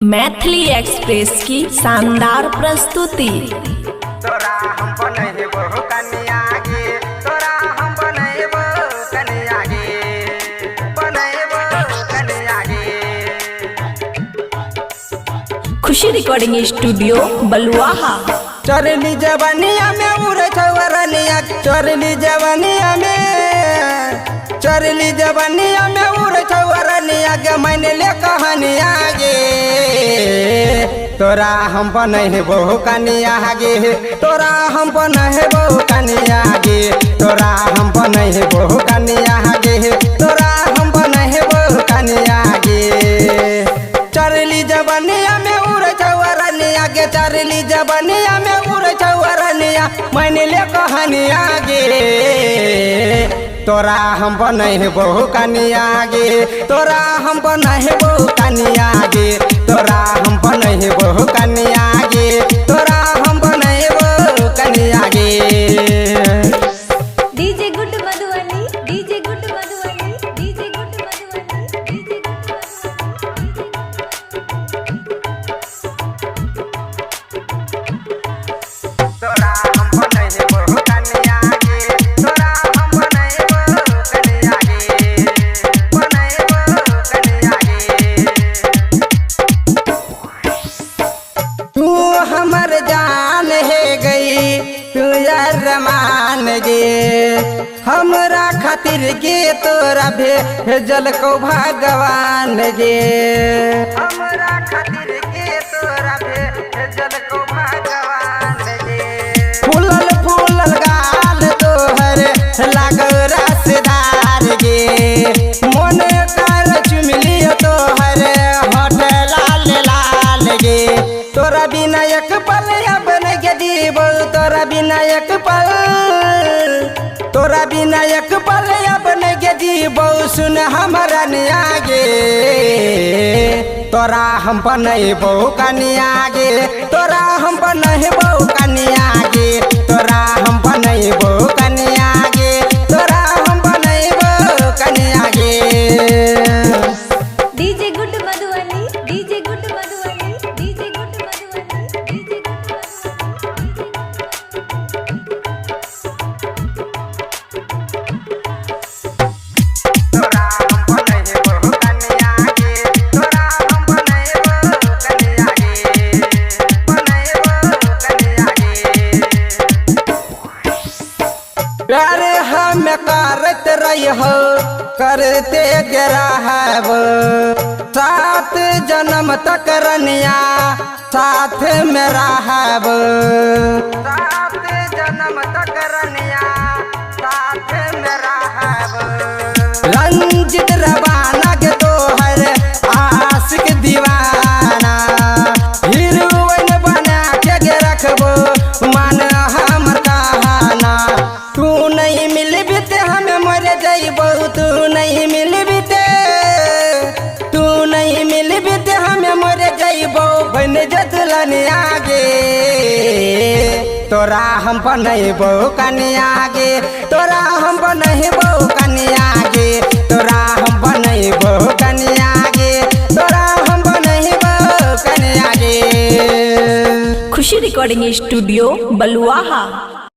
Maithili express की शानदार प्रस्तुति। तोरा हम बनैबो कन्या गे, तोरा हम बनैबो कन्या गे, बनैबो कन्या गे। खुशी रिकॉर्डिंग स्टूडियो बलुआहा। चोरली जवानिया में उड़े छवरनिया, चोरली जवानिया में, चोरली जवानिया में उड़े छवरनिया गे, मैंने ले कहानिया गे। तोरा हम बनैबो कन्या गे, तोरा हम बनैबो कन्या गे, तोरा हम बनैबो कन्या गे, तोरा हम बनैबो कन्या गे। चोरली जवानिया में उड़े छवरनिया गे, चोरली जवानिया में उड़े छवरनिया, मैंने ले कहानिया गे। तोरा हम बनैबो कन्या गे, तोरा हम बनैबो कन्या गे, तोरा हम बनैबो कन्या गे, तोरा हम बनैबो कन्या गे। DJ good Madhubani, DJ good Madhubani, DJ good Madhubani, DJ good तोरा हम बनैबो कन्या गे, तोरा हम बनैबो कन्या गे, बनैबो कन्या गे। तू हमर जान है गई, तू यार मान गे, हमरा खातिर के तोरा भेजल को भगवान गे, हमरा खातिर के तोरा भेजल को भगवान गे। फूलल फूलल गाल तोहर लागल रसदार गे, मन कर चुमली तोहर होठ लाल लाल गे। तोरा बिना एक पल अब नहीं जीबो, तोरा बिना एक पल, तोरा बिना एक पल अब नहीं जीबो, सुन हमरा निया गे। तोरा हम बनैबो कन्या गे, तोरा हम बनैबो कन्या गे, तोरा हम बनैबो कन्या गे, तोरा हम बनैबो कन्या गे। DJ good Madhubani, DJ good Madhubani, DJ good Madhubani, DJ good तोरा हम बनैबो कन्या गे, तोरा हम बनैबो कन्या गे, बनैबो कन्या गे। प्यार हम करत रहिहो, करते गिरहब, सात जन्म तक रनिया साथ में रहब, सात जन्म तक रनिया साथ में रहब। रंजित रवाना के तोहर आशिक दीवाना, हीरोइन बना के गे रखबो, मान हमर कहाना। तू नहीं मिलबी ते हमें मर जइबो, तू नहीं मिलबी ते, तू नहीं मिलबी ते हमें मर जइबो, बन जतलनिया गे। तोरा हम बनैबो कन्या गे, तोरा हम बनैबो कन्या गे, तोरा हम बनैबो कन्या गे, तोरा हम बनैबो कन्या गे। खुशी रिकॉर्डिंग स्टूडियो बलुआहा।